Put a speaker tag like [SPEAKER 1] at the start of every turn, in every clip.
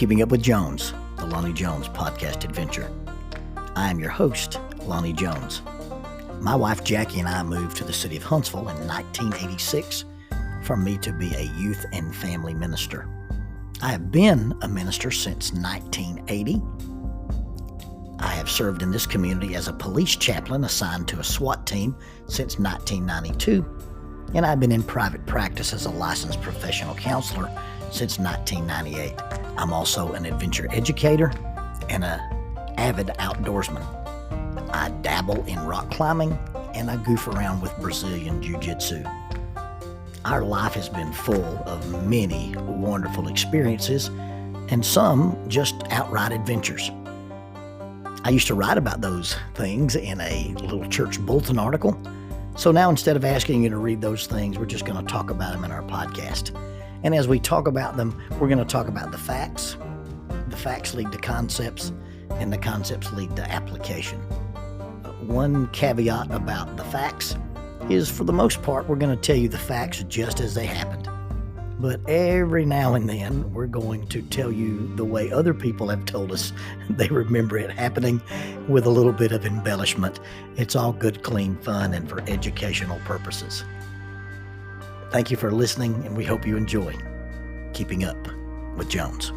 [SPEAKER 1] Keeping Up with Jones, the Lonnie Jones podcast adventure. I am your host, Lonnie Jones. My wife Jackie and I moved to the city of Huntsville in 1986 for me to be a youth and family minister. I have been a minister since 1980. I have served in this community as a police chaplain assigned to a SWAT team since 1992, and I've been in private practice as a licensed professional counselor since 1998. I'm also an adventure educator and an avid outdoorsman. I dabble in rock climbing and I goof around with Brazilian Jiu-Jitsu. Our life has been full of many wonderful experiences and some just outright adventures. I used to write about those things in a little church bulletin article. So now instead of asking you to read those things, we're just going to talk about them in our podcast. And as we talk about them, we're going to talk about the facts. The facts lead to concepts, and the concepts lead to application. One caveat about the facts is, for the most part, we're going to tell you the facts just as they happened. But every now and then, we're going to tell you the way other people have told us they remember it happening with a little bit of embellishment. It's all good, clean fun and for educational purposes. Thank you for listening, and we hope you enjoy Keeping Up with Jones.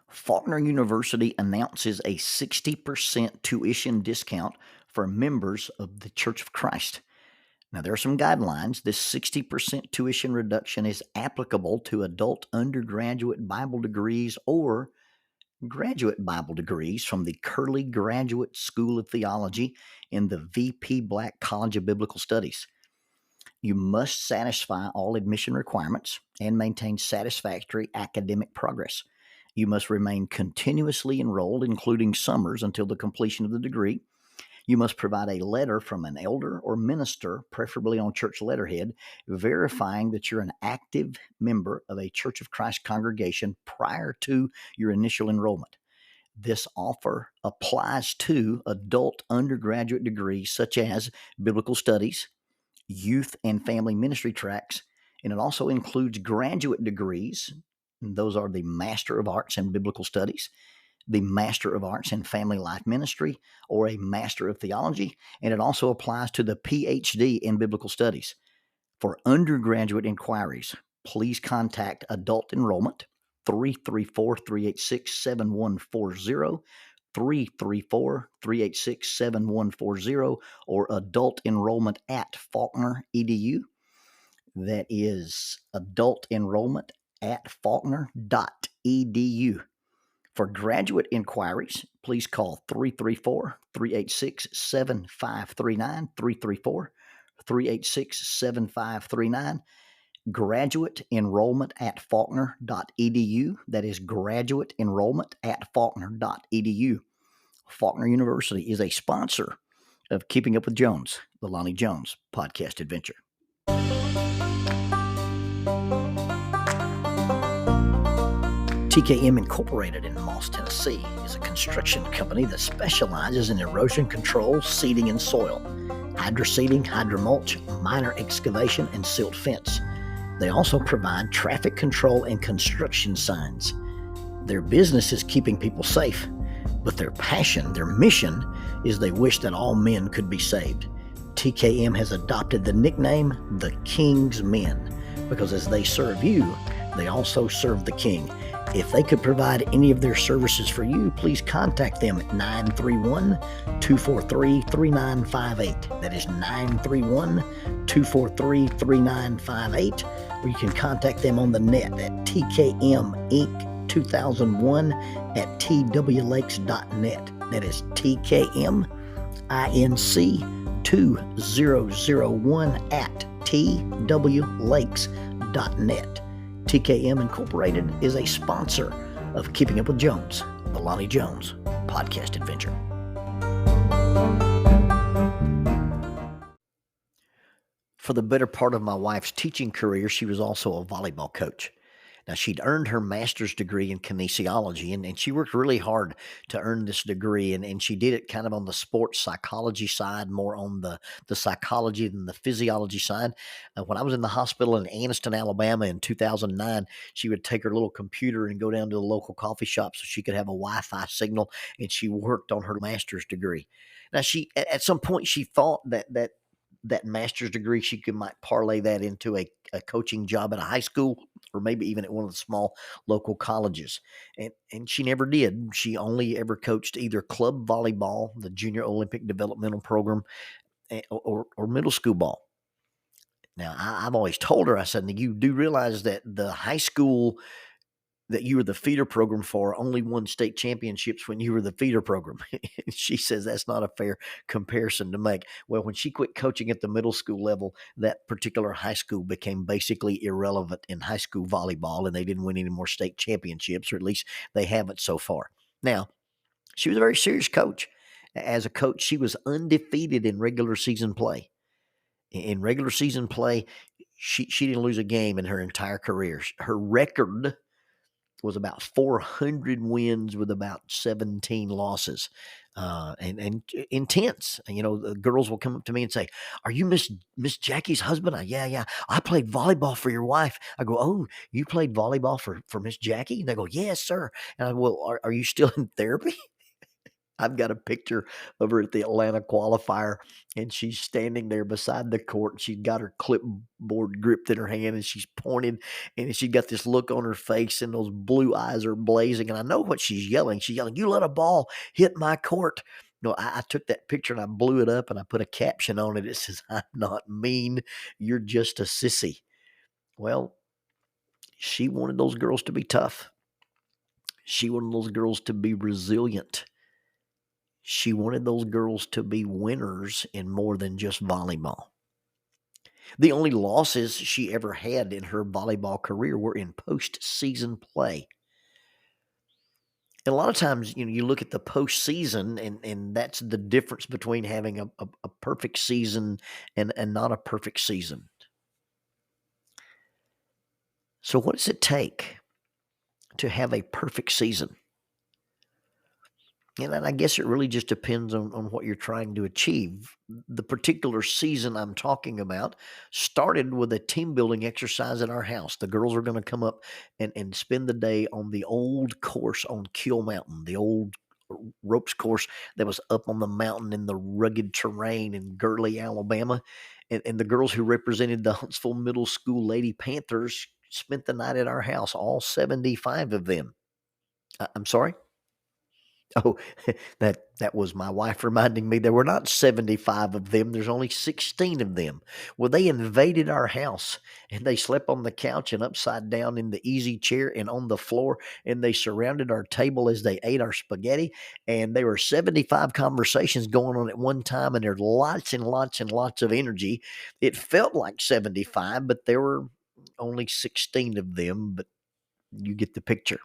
[SPEAKER 1] Faulkner University announces a 60% tuition discount for members of the Church of Christ. Now, there are some guidelines. This 60% tuition reduction is applicable to adult undergraduate Bible degrees or graduate Bible degrees from the Curley Graduate School of Theology in the VP Black College of Biblical Studies. You must satisfy all admission requirements and maintain satisfactory academic progress. You must remain continuously enrolled, including summers, until the completion of the degree. You must provide a letter from an elder or minister, preferably on church letterhead, verifying that you're an active member of a Church of Christ congregation prior to your initial enrollment. This offer applies to adult undergraduate degrees such as biblical studies, youth and family ministry tracks, and it also includes graduate degrees. And those are the Master of Arts in Biblical Studies, the Master of Arts in Family Life Ministry, or a Master of Theology, and it also applies to the PhD in Biblical Studies. For undergraduate inquiries, please contact Adult Enrollment, 334-386-7140, 334-386-7140, or Adult Enrollment at Faulkner edu. That is Adult Enrollment at faulkner.edu. For graduate inquiries, please call 334-386-7539, 334-386-7539. Graduate enrollment at faulkner.edu. That is graduate enrollment at faulkner.edu. Faulkner University is a sponsor of Keeping Up with Jones, the Lonnie Jones podcast adventure. TKM Incorporated in Moss, Tennessee is a construction company that specializes in erosion control, seeding, and soil, hydroseeding, hydromulch, minor excavation, and silt fence. They also provide traffic control and construction signs. Their business is keeping people safe, but their passion, their mission, is they wish that all men could be saved. TKM has adopted the nickname the King's Men because as they serve you, they also serve the King. If they could provide any of their services for you, please contact them at 931-243-3958. That is 931-243-3958. Or you can contact them on the net at tkminc2001 at twlakes.net. That is tkminc2001 at twlakes.net. TKM Incorporated is a sponsor of Keeping Up with Jones, the Lonnie Jones podcast adventure. For the better part of my wife's teaching career, she was also a volleyball coach. Now, she'd earned her master's degree in kinesiology, and she worked really hard to earn this degree. And she did it kind of on the sports psychology side, more on the psychology than the physiology side. When I was in the hospital in Anniston, Alabama in 2009, she would take her little computer and go down to the local coffee shop so she could have a Wi-Fi signal, and she worked on her master's degree. Now, at some point she thought that master's degree, might parlay that into a coaching job at a high school or maybe even at one of the small local colleges. And she never did. She only ever coached either club volleyball, the Junior Olympic Developmental Program, or middle school ball. Now, I've always told her, I said, you do realize that the high school that you were the feeder program for only won state championships when you were the feeder program. She says that's not a fair comparison to make. Well, when she quit coaching at the middle school level, that particular high school became basically irrelevant in high school volleyball, and they didn't win any more state championships, or at least they haven't so far. Now, she was a very serious coach. As a coach, she was undefeated in regular season play. In regular season play, she didn't lose a game in her entire career. Her record was about 400 wins with about 17 losses, and intense. The girls will come up to me and say, "Are you Miss Jackie's husband?" Yeah. I played volleyball for your wife. I go, "Oh, you played volleyball for Miss Jackie?" And they go, "Yes, sir." And I go, "Well, are you still in therapy?" I've got a picture of her at the Atlanta qualifier, and she's standing there beside the court. She's got her clipboard gripped in her hand, and she's pointing, and she's got this look on her face, and those blue eyes are blazing. And I know what she's yelling. She's yelling, "You let a ball hit my court." No, I took that picture and I blew it up and I put a caption on it. It says, "I'm not mean. You're just a sissy." Well, she wanted those girls to be tough. She wanted those girls to be resilient. She wanted those girls to be winners in more than just volleyball. The only losses she ever had in her volleyball career were in postseason play. And a lot of times, you look at the postseason, and that's the difference between having a perfect season and not a perfect season. So what does it take to have a perfect season? And I guess it really just depends on what you're trying to achieve. The particular season I'm talking about started with a team building exercise at our house. The girls are going to come up and spend the day on the old course on Kill Mountain, the old ropes course that was up on the mountain in the rugged terrain in Gurley, Alabama. And the girls who represented the Huntsville Middle School Lady Panthers spent the night at our house, all 75 of them. I'm sorry? Oh, that was my wife reminding me there were not 75 of them. There's only 16 of them. Well, they invaded our house and they slept on the couch and upside down in the easy chair and on the floor, and they surrounded our table as they ate our spaghetti. And there were 75 conversations going on at one time, and there's lots and lots and lots of energy. It felt like 75, but there were only 16 of them, but you get the picture.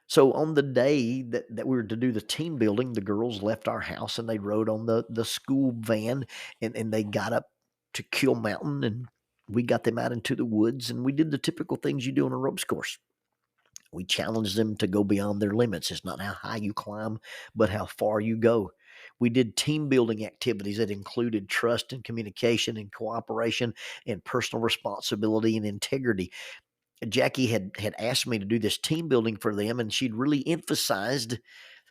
[SPEAKER 1] So on the day that we were to do the team building, the girls left our house and they rode on the school van, and they got up to Kill Mountain, and we got them out into the woods, and we did the typical things you do on a ropes course. We challenged them to go beyond their limits. It's not how high you climb, but how far you go. We did team building activities that included trust and communication and cooperation and personal responsibility and integrity. Jackie had asked me to do this team building for them, and she'd really emphasized,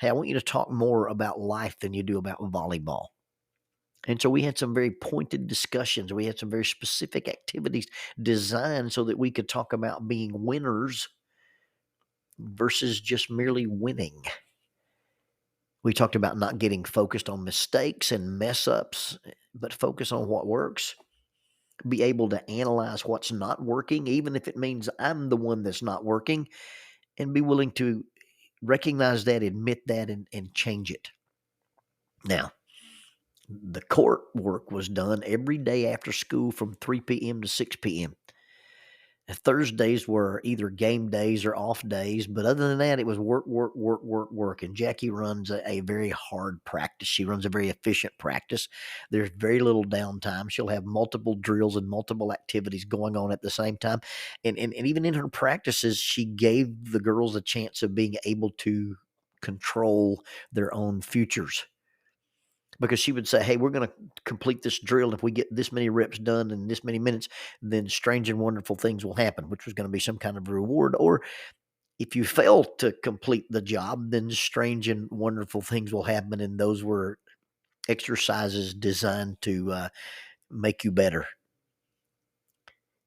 [SPEAKER 1] "Hey, I want you to talk more about life than you do about volleyball." And so we had some very pointed discussions. We had some very specific activities designed so that we could talk about being winners versus just merely winning. We talked about not getting focused on mistakes and mess ups, but focus on what works. Be able to analyze what's not working, even if it means I'm the one that's not working, and be willing to recognize that, admit that, and change it. Now, the court work was done every day after school from 3 p.m. to 6 p.m. Thursdays were either game days or off days, but other than that, it was work, work, work, work, work. And Jackie runs a very hard practice. She runs a very efficient practice. There's very little downtime. She'll have multiple drills and multiple activities going on at the same time. And even in her practices, she gave the girls a chance of being able to control their own futures, because she would say, hey, we're going to complete this drill. If we get this many reps done in this many minutes, then strange and wonderful things will happen, which was going to be some kind of reward. Or if you fail to complete the job, then strange and wonderful things will happen. And those were exercises designed to make you better.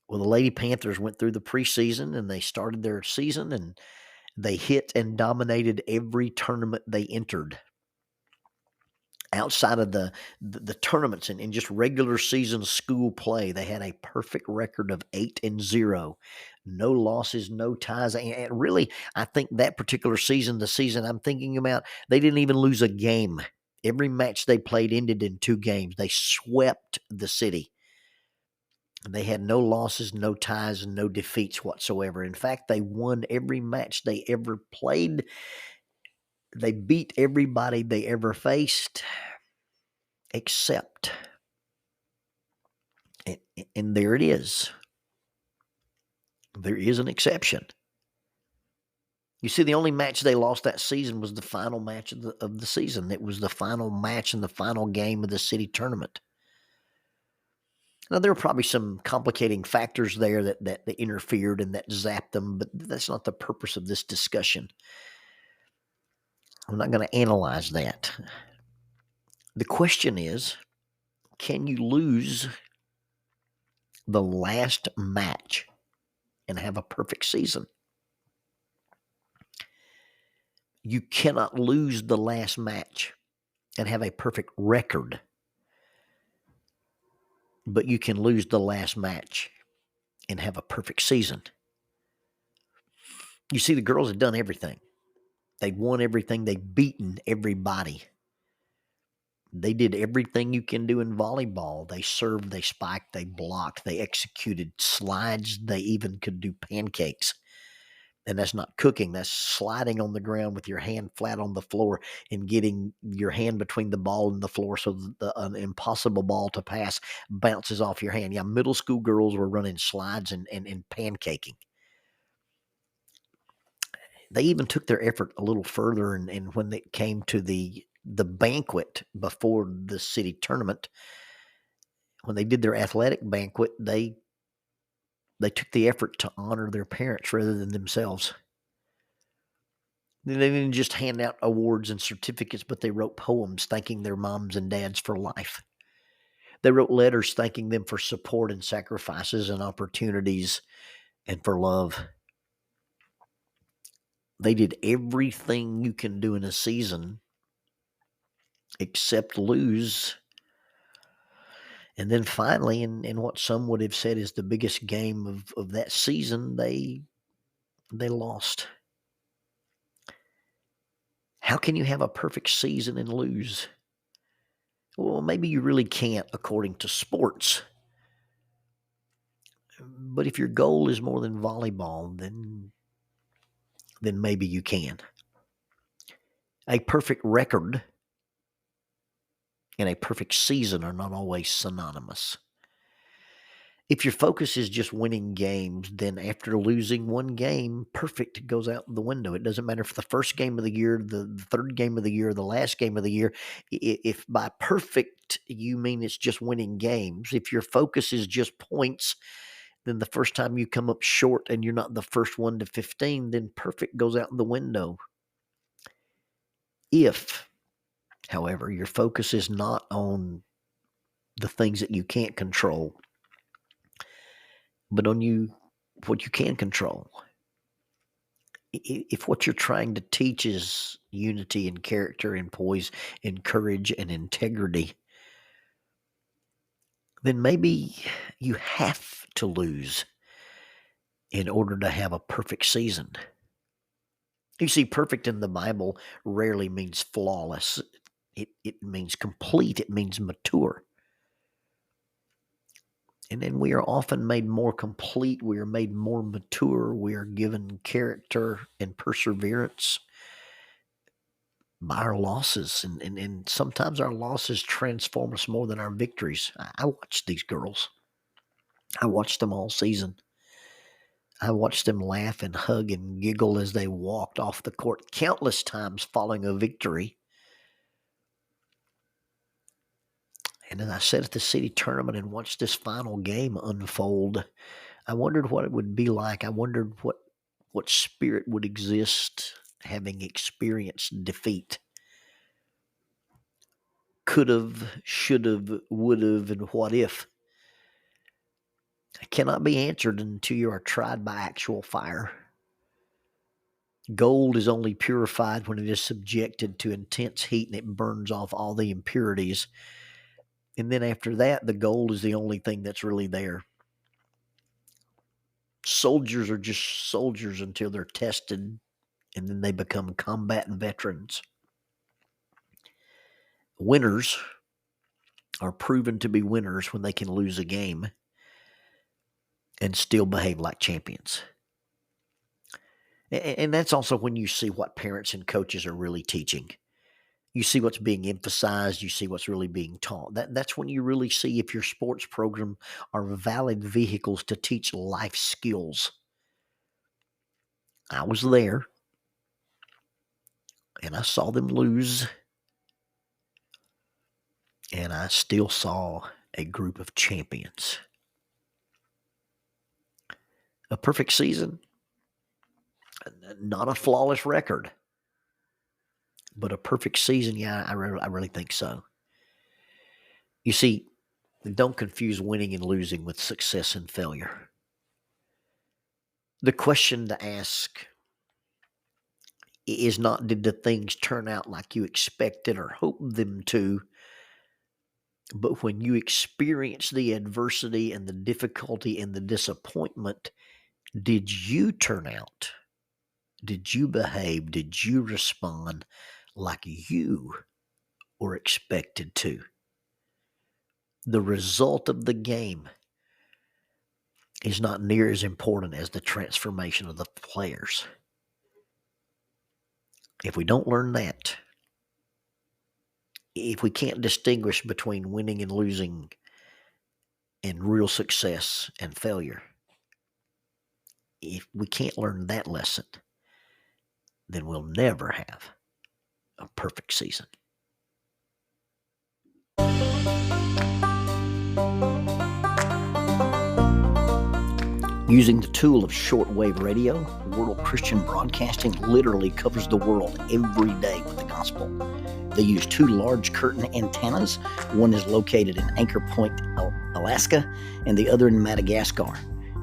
[SPEAKER 1] Well, the Lady Panthers went through the preseason and they started their season, and they hit and dominated every tournament they entered. Outside of the tournaments and just regular season school play, they had a perfect record of 8-0, no losses, no ties. And really, I think that particular season, the season I'm thinking about, they didn't even lose a game. Every match they played ended in 2 games. They swept the city. They had no losses, no ties, and no defeats whatsoever. In fact, they won every match they ever played. They beat everybody they ever faced, except, and there it is. There is an exception. You see, the only match they lost that season was the final match of the season. It was the final match in the final game of the city tournament. Now, there were probably some complicating factors there that interfered and that zapped them, but that's not the purpose of this discussion. I'm not going to analyze that. The question is, can you lose the last match and have a perfect season? You cannot lose the last match and have a perfect record, but you can lose the last match and have a perfect season. You see, the girls had done everything. They'd won everything. They'd beaten everybody. They did everything you can do in volleyball. They served, they spiked, they blocked, they executed slides. They even could do pancakes. And that's not cooking. That's sliding on the ground with your hand flat on the floor and getting your hand between the ball and the floor so that an impossible ball to pass bounces off your hand. Yeah, middle school girls were running slides and pancaking. They even took their effort a little further, and when it came to the banquet before the city tournament, when they did their athletic banquet, they took the effort to honor their parents rather than themselves. They didn't just hand out awards and certificates, but they wrote poems thanking their moms and dads for life. They wrote letters thanking them for support and sacrifices and opportunities and for love. They did everything you can do in a season except lose. And then finally, in what some would have said is the biggest game of that season, they lost. How can you have a perfect season and lose? Well, maybe you really can't according to sports. But if your goal is more than volleyball, then maybe you can. A perfect record and a perfect season are not always synonymous. If your focus is just winning games, then after losing one game, perfect goes out the window. It doesn't matter if the first game of the year, the third game of the year, the last game of the year. If by perfect you mean it's just winning games, if your focus is just points, then the first time you come up short and you're not the first one to 15, then perfect goes out the window. If, however, your focus is not on the things that you can't control, but on what you can control. If what you're trying to teach is unity and character and poise and courage and integrity, then maybe you have to lose in order to have a perfect season. You see, perfect in the Bible rarely means flawless. It means complete. It means mature. And then we are often made more complete. We are made more mature. We are given character and perseverance by our losses. And sometimes our losses transform us more than our victories. I watched these girls. I watched them all season. I watched them laugh and hug and giggle as they walked off the court countless times following a victory. And as I sat at the city tournament and watched this final game unfold, I wondered what it would be like. I wondered what spirit would exist having experienced defeat. Could have, should have, would have, and what if. It cannot be answered until you are tried by actual fire. Gold is only purified when it is subjected to intense heat and it burns off all the impurities. And then after that, the gold is the only thing that's really there. Soldiers are just soldiers until they're tested, and then they become combatant veterans. Winners are proven to be winners when they can lose a game and still behave like champions. And that's also when you see what parents and coaches are really teaching. You see what's being emphasized. You see what's really being taught. That's when you really see if your sports program are valid vehicles to teach life skills. I was there, and I saw them lose, and I still saw a group of champions. A perfect season, not a flawless record. But a perfect season, yeah, I really think so. You see, don't confuse winning and losing with success and failure. The question to ask is not, did the things turn out like you expected or hoped them to? But when you experience the adversity and the difficulty and the disappointment, did you turn out? Did you behave? Did you respond like you were expected to? The result of the game is not near as important as the transformation of the players. If we don't learn that, if we can't distinguish between winning and losing and real success and failure, if we can't learn that lesson, then we'll never have a perfect season. Using the tool of shortwave radio, World Christian Broadcasting literally covers the world every day with the gospel. They use 2 large curtain antennas. One is located in Anchor Point, Alaska, and the other in Madagascar.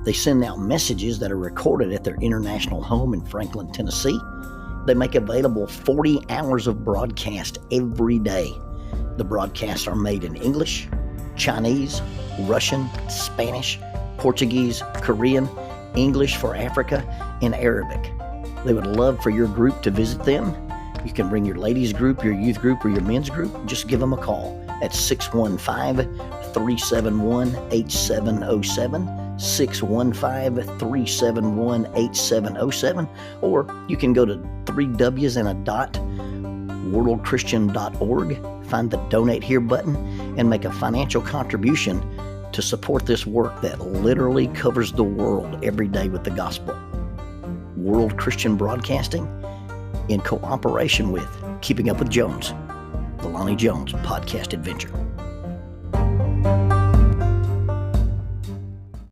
[SPEAKER 1] They send out messages that are recorded at their international home in Franklin, Tennessee. They make available 40 hours of broadcast every day. The broadcasts are made in English, Chinese, Russian, Spanish, Portuguese, Korean, English for Africa, and Arabic. They would love for your group to visit them. You can bring your ladies group, your youth group, or your men's group. Just give them a call at 615-371-8707, 615-371-8707, or you can go to 3Ws worldchristian.org, find the Donate Here button, and make a financial contribution to support this work that literally covers the world every day with the gospel. World Christian Broadcasting, in cooperation with Keeping Up with Jones, the Lonnie Jones Podcast Adventure.